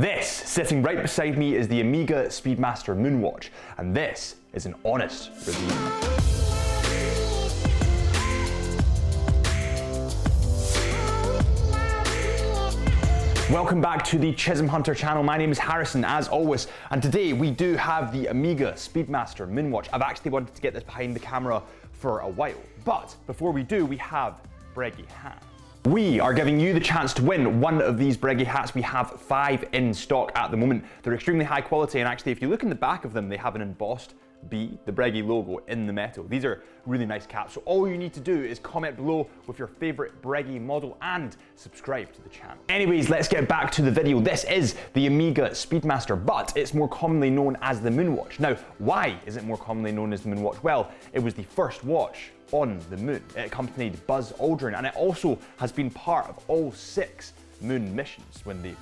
This, sitting right beside me, is the Omega Speedmaster Moonwatch, and this is an honest review. Welcome back to the Chisholm Hunter channel. My name is Harrison, as always, and today we do have the Omega Speedmaster Moonwatch. I've actually wanted to get this behind the camera for a while, but before we do, we have Breguet hats. We are giving you the chance to win one of these Breguet hats. We have 5 in stock at the moment. They're extremely high quality, and actually if you look in the back of them, they have an embossed B, the Breguet logo, in the metal. These are really nice caps, so all you need to do is comment below with your favorite Breguet model and subscribe to the channel. Anyways, let's get back to the video. This is the Omega Speedmaster, but it's more commonly known as the Moonwatch. Now, why is it more commonly known as the Moonwatch? Well, it was the first watch on the moon. It accompanied Buzz Aldrin, and it also has been part of all 6 moon missions when they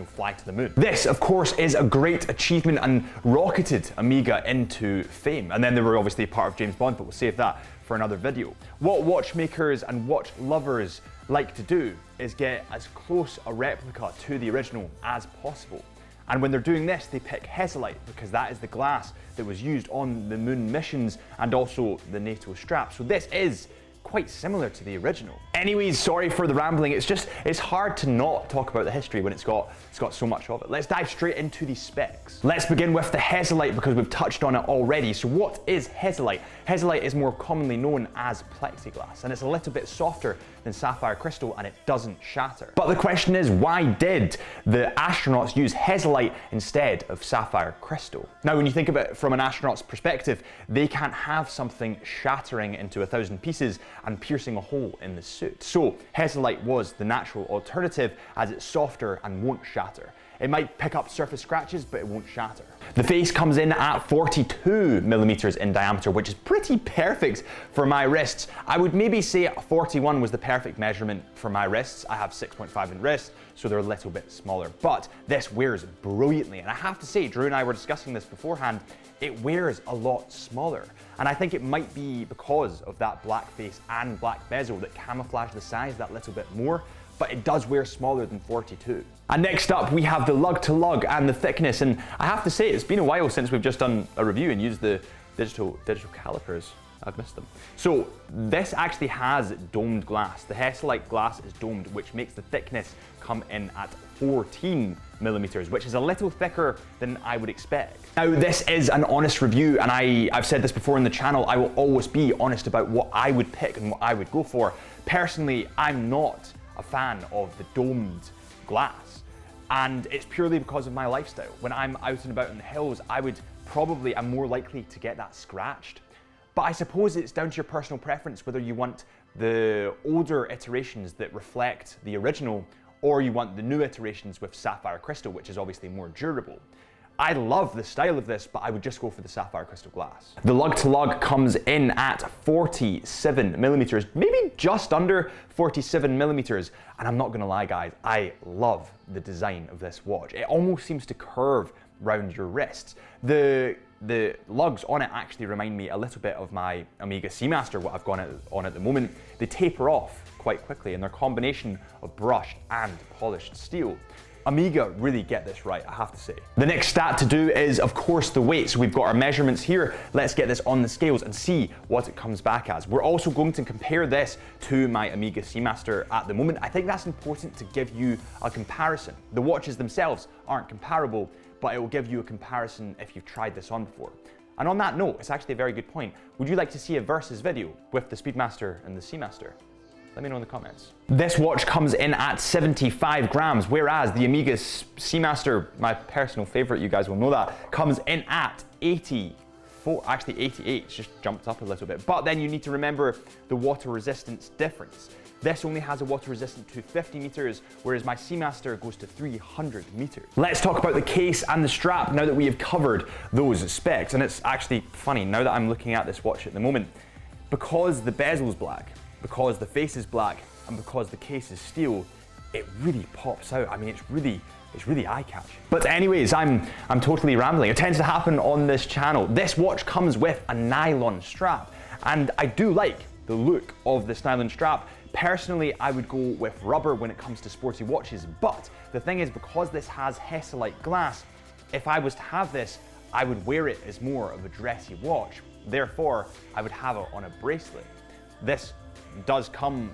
fly to the moon. This, of course, is a great achievement and rocketed Omega into fame. And then they were obviously part of James Bond, but we'll save that for another video. What watchmakers and watch lovers like to do is get as close a replica to the original as possible. And when they're doing this, they pick Hesaslite because that is the glass that was used on the moon missions and also the NATO strap. So this is quite similar to the original. Anyways, sorry for the rambling. It's hard to not talk about the history when it's got so much of it. Let's dive straight into the specs. Let's begin with the Hesaslite because we've touched on it already. So what is Hesaslite? Hesaslite is more commonly known as plexiglass, and it's a little bit softer than sapphire crystal and it doesn't shatter. But the question is, why did the astronauts use Hesaslite instead of sapphire crystal? Now, when you think about it from an astronaut's perspective, they can't have something shattering into 1,000 pieces and piercing a hole in the suit. So Hesaslite was the natural alternative as it's softer and won't shatter. It might pick up surface scratches, but it won't shatter. The face comes in at 42 millimeters in diameter, which is pretty perfect for my wrists. I would maybe say 41 was the perfect measurement for my wrists. I have 6.5 inch wrists, so they're a little bit smaller, but this wears brilliantly. And I have to say, Drew and I were discussing this beforehand, it wears a lot smaller. And I think it might be because of that black face and black bezel that camouflage the size that little bit more, but it does wear smaller than 42. And next up, we have the lug to lug and the thickness. And I have to say, it's been a while since we've just done a review and used the digital calipers. I've missed them. So this actually has domed glass. The Hesaslite glass is domed, which makes the thickness come in at 14 millimeters, which is a little thicker than I would expect. Now, this is an honest review, and I've said this before in the channel, I will always be honest about what I would pick and what I would go for. Personally, I'm not a fan of the domed glass, and it's purely because of my lifestyle. When I'm out and about in the hills, I'm more likely to get that scratched. But I suppose it's down to your personal preference whether you want the older iterations that reflect the original or you want the new iterations with sapphire crystal, which is obviously more durable. I love the style of this, but I would just go for the sapphire crystal glass. The lug to lug comes in at 47 millimeters, maybe just under 47 millimeters. And I'm not gonna lie, guys, I love the design of this watch. It almost seems to curve round your wrists. The lugs on it actually remind me a little bit of my Omega Seamaster, what I've got on at the moment. They taper off quite quickly, and their combination of brushed and polished steel. Omega really get this right, I have to say. The next stat to do is, of course, the weight. So we've got our measurements here. Let's get this on the scales and see what it comes back as. We're also going to compare this to my Omega Seamaster at the moment. I think that's important to give you a comparison. The watches themselves aren't comparable, but it will give you a comparison if you've tried this on before. And on that note, it's actually a very good point. Would you like to see a versus video with the Speedmaster and the Seamaster? Let me know in the comments. This watch comes in at 75 grams, whereas the Omega Seamaster, my personal favorite, you guys will know that, comes in at 84, actually 88, it's just jumped up a little bit. But then you need to remember the water resistance difference. This only has a water resistance to 50 meters, whereas my Seamaster goes to 300 meters. Let's talk about the case and the strap now that we have covered those specs. And it's actually funny, now that I'm looking at this watch at the moment, because the bezel's black, because the face is black, and because the case is steel, it really pops out. I mean, it's really eye-catching. But anyways, I'm totally rambling. It tends to happen on this channel. This watch comes with a nylon strap, and I do like the look of this nylon strap Personally, I would go with rubber when it comes to sporty watches, but the thing is, because this has Hesaslite glass, if I was to have this, I would wear it as more of a dressy watch. Therefore, I would have it on a bracelet. This does come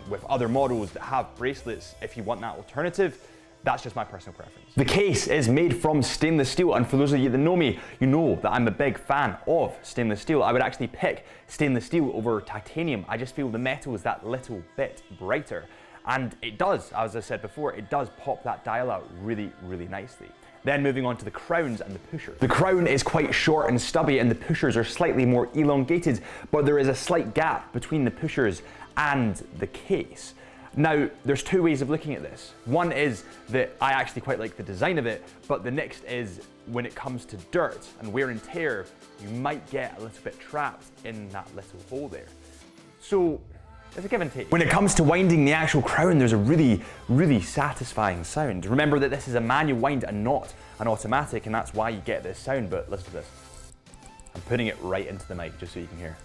with other models that have bracelets if you want that alternative. That's just my personal preference. The case is made from stainless steel, and for those of you that know me, you know that I'm a big fan of stainless steel. I would actually pick stainless steel over titanium. I just feel the metal is that little bit brighter. And it does, as I said before, it does pop that dial out really, really nicely. Then moving on to the crowns and the pushers. The crown is quite short and stubby, and the pushers are slightly more elongated, but there is a slight gap between the pushers and the case. Now, there's two ways of looking at this. One is that I actually quite like the design of it, but the next is when it comes to dirt and wear and tear, you might get a little bit trapped in that little hole there. So, it's a give and take. When it comes to winding the actual crown, there's a really, really satisfying sound. Remember that this is a manual wind and not an automatic, and that's why you get this sound, but listen to this. I'm putting it right into the mic just so you can hear.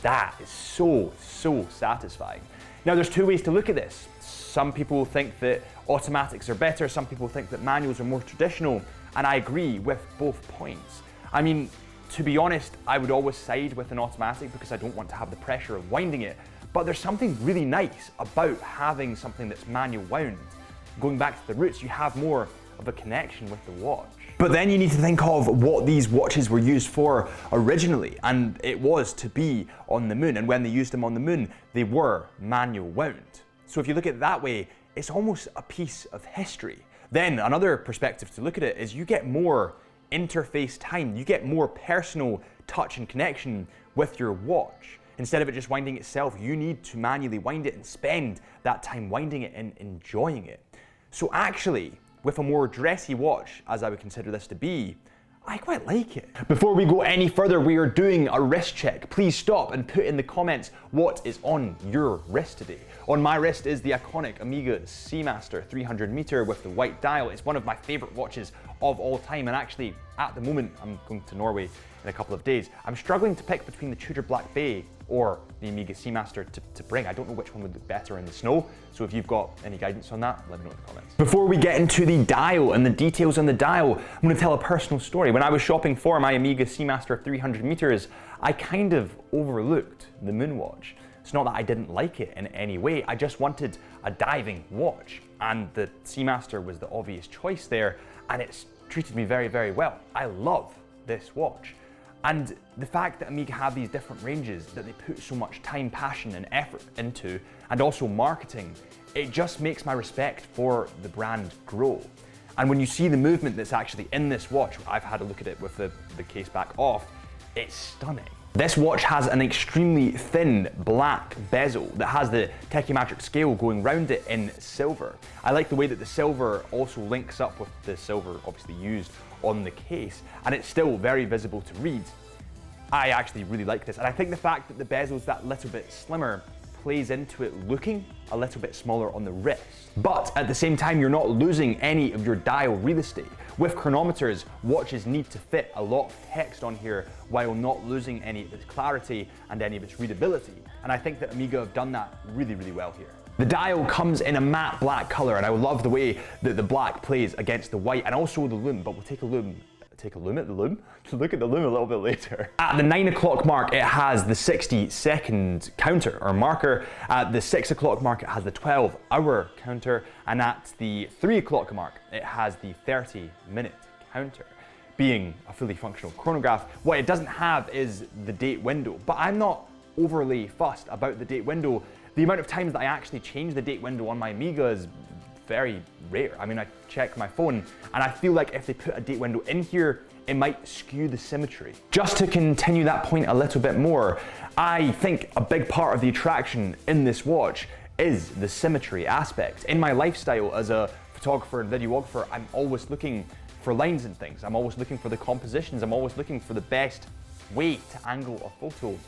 That is so, so satisfying. Now, there's two ways to look at this. Some people think that automatics are better, some people think that manuals are more traditional, and I agree with both points. I mean, to be honest, I would always side with an automatic because I don't want to have the pressure of winding it, but there's something really nice about having something that's manual wound. Going back to the roots, you have more of a connection with the watch. But then you need to think of what these watches were used for originally, and it was to be on the moon, and when they used them on the moon, they were manual wound. So if you look at it that way, it's almost a piece of history. Then another perspective to look at it is you get more interface time, you get more personal touch and connection with your watch. Instead of it just winding itself, you need to manually wind it and spend that time winding it and enjoying it. So actually, with a more dressy watch, as I would consider this to be, I quite like it. Before we go any further, we are doing a wrist check. Please stop and put in the comments what is on your wrist today. On my wrist is the iconic Omega Seamaster 300 meter with the white dial. It's one of my favorite watches of all time, and actually at the moment, I'm going to Norway in a couple of days. I'm struggling to pick between the Tudor Blancpain or the Omega Seamaster to bring. I don't know which one would look better in the snow, so if you've got any guidance on that, let me know in the comments. Before we get into the dial and the details on the dial, I'm going to tell a personal story. When I was shopping for my Omega Seamaster 300 meters, I kind of overlooked the Moonwatch. It's not that I didn't like it in any way, I just wanted a diving watch, and the Seamaster was the obvious choice there, and it's treated me very, very well. I love this watch. And the fact that Omega have these different ranges that they put so much time, passion and effort into, and also marketing, it just makes my respect for the brand grow. And when you see the movement that's actually in this watch, I've had a look at it with the case back off, it's stunning. This watch has an extremely thin black bezel that has the tachymetric scale going round it in silver. I like the way that the silver also links up with the silver obviously used on the case, and it's still very visible to read. I actually really like this, and I think the fact that the bezel's that little bit slimmer plays into it looking a little bit smaller on the wrist. But at the same time, you're not losing any of your dial real estate. With chronometers, watches need to fit a lot of text on here while not losing any of its clarity and any of its readability. And I think that Omega have done that really, really well here. The dial comes in a matte black color, and I love the way that the black plays against the white and also the lume, but we'll take a look at the lume a little bit later. At the 9 o'clock mark, it has the 60-second counter or marker. At the 6 o'clock mark, it has the 12-hour counter. And at the 3 o'clock mark, it has the 30-minute counter. Being a fully functional chronograph, what it doesn't have is the date window, but I'm not overly fussed about the date window. The amount of times that I actually change the date window on my Omega is very rare. I mean, I check my phone and I feel like if they put a date window in here, it might skew the symmetry. Just to continue that point a little bit more, I think a big part of the attraction in this watch is the symmetry aspect. In my lifestyle as a photographer and videographer, I'm always looking for lines and things. I'm always looking for the compositions. I'm always looking for the best way to angle a photo.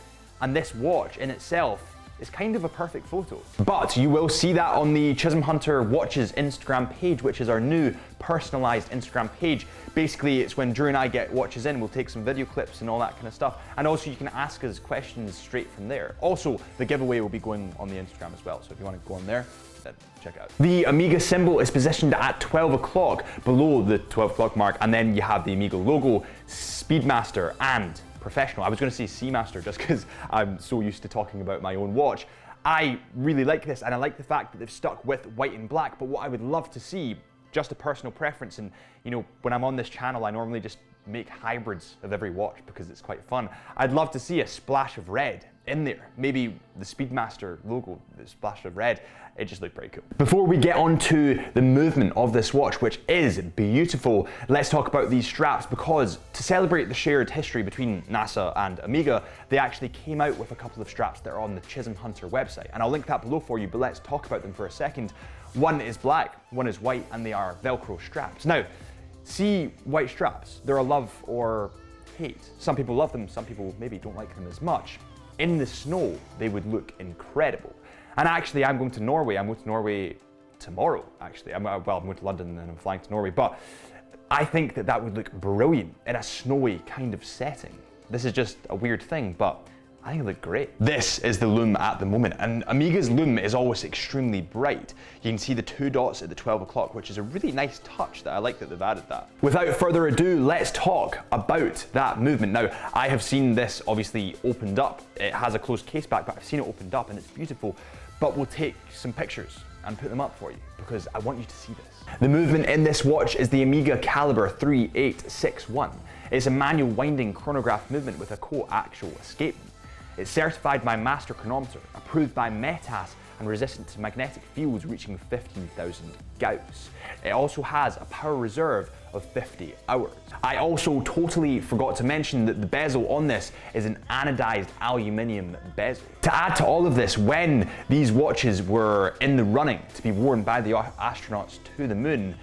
And this watch in itself is kind of a perfect photo. But you will see that on the Chisholm Hunter Watches Instagram page, which is our new personalized Instagram page. Basically, it's when Drew and I get watches in, we'll take some video clips and all that kind of stuff. And also you can ask us questions straight from there. Also, the giveaway will be going on the Instagram as well. So if you want to go on there, then check it out. The Amiga symbol is positioned at 12 o'clock, below the 12 o'clock mark. And then you have the Amiga logo, Speedmaster and Professional. I was going to say Seamaster just because I'm so used to talking about my own watch. I really like this, and I like the fact that they've stuck with white and black, but what I would love to see, just a personal preference, and you know, when I'm on this channel, I normally just make hybrids of every watch because it's quite fun. I'd love to see a splash of red in there. Maybe the Speedmaster logo, the splash of red, it just looked pretty cool. Before we get on to the movement of this watch, which is beautiful, let's talk about these straps, because to celebrate the shared history between NASA and Amiga, they actually came out with a couple of straps that are on the Chisholm Hunter website. And I'll link that below for you, but let's talk about them for a second. One is black, one is white, and they are Velcro straps. Now, see white straps, they're a love or hate. Some people love them, some people maybe don't like them as much. In the snow, they would look incredible. And actually, I'm going to Norway. I'm going to Norway tomorrow, actually. I'm going to London and then I'm flying to Norway. But I think that that would look brilliant in a snowy kind of setting. This is just a weird thing, but I think it looked great. This is the lume at the moment, and Amiga's lume is always extremely bright. You can see the 2 dots at the 12 o'clock, which is a really nice touch that I like that they've added that. Without further ado, let's talk about that movement. Now, I have seen this obviously opened up. It has a closed case back, but I've seen it opened up and it's beautiful. But we'll take some pictures and put them up for you because I want you to see this. The movement in this watch is the Amiga Caliber 3861. It's a manual winding chronograph movement with a coaxial escape. It's certified by Master Chronometer, approved by METAS, and resistant to magnetic fields reaching 15,000 Gauss. It also has a power reserve of 50 hours. I also totally forgot to mention that the bezel on this is an anodized aluminium bezel. To add to all of this, when these watches were in the running to be worn by the astronauts to the moon,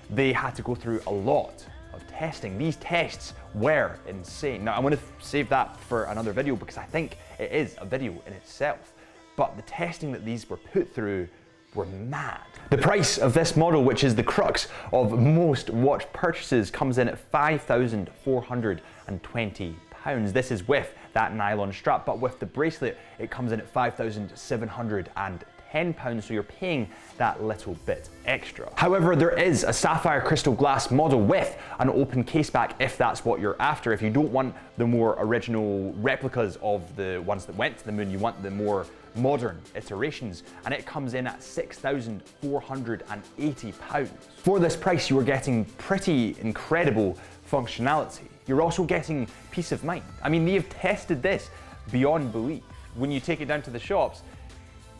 they had to go through a lot of testing. These tests were insane. Now, I'm going to save that for another video because I think it is a video in itself. But the testing that these were put through were mad. The price of this model, which is the crux of most watch purchases, comes in at £5,420. This is with that nylon strap, but with the bracelet, it comes in at £5,710, so you're paying that little bit extra. However, there is a sapphire crystal glass model with an open case back if that's what you're after. If you don't want the more original replicas of the ones that went to the moon, you want the more modern iterations, and it comes in at £6,480. For this price, you are getting pretty incredible functionality. You're also getting peace of mind. I mean, they have tested this beyond belief. When you take it down to the shops,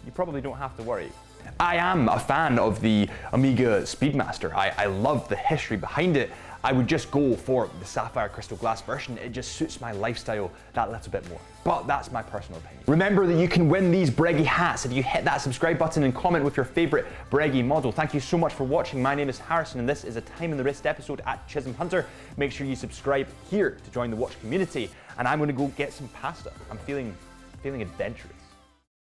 you probably don't have to worry. I am a fan of the Amiga Speedmaster. I love the history behind it. I would just go for the sapphire crystal glass version. It just suits my lifestyle that little bit more. But that's my personal opinion. Remember that you can win these Breguet hats if you hit that subscribe button and comment with your favorite Breguet model. Thank you so much for watching. My name is Harrison and this is a Time in the Wrist episode at Chisholm Hunter. Make sure you subscribe here to join the watch community, and I'm going to go get some pasta. I'm feeling adventurous.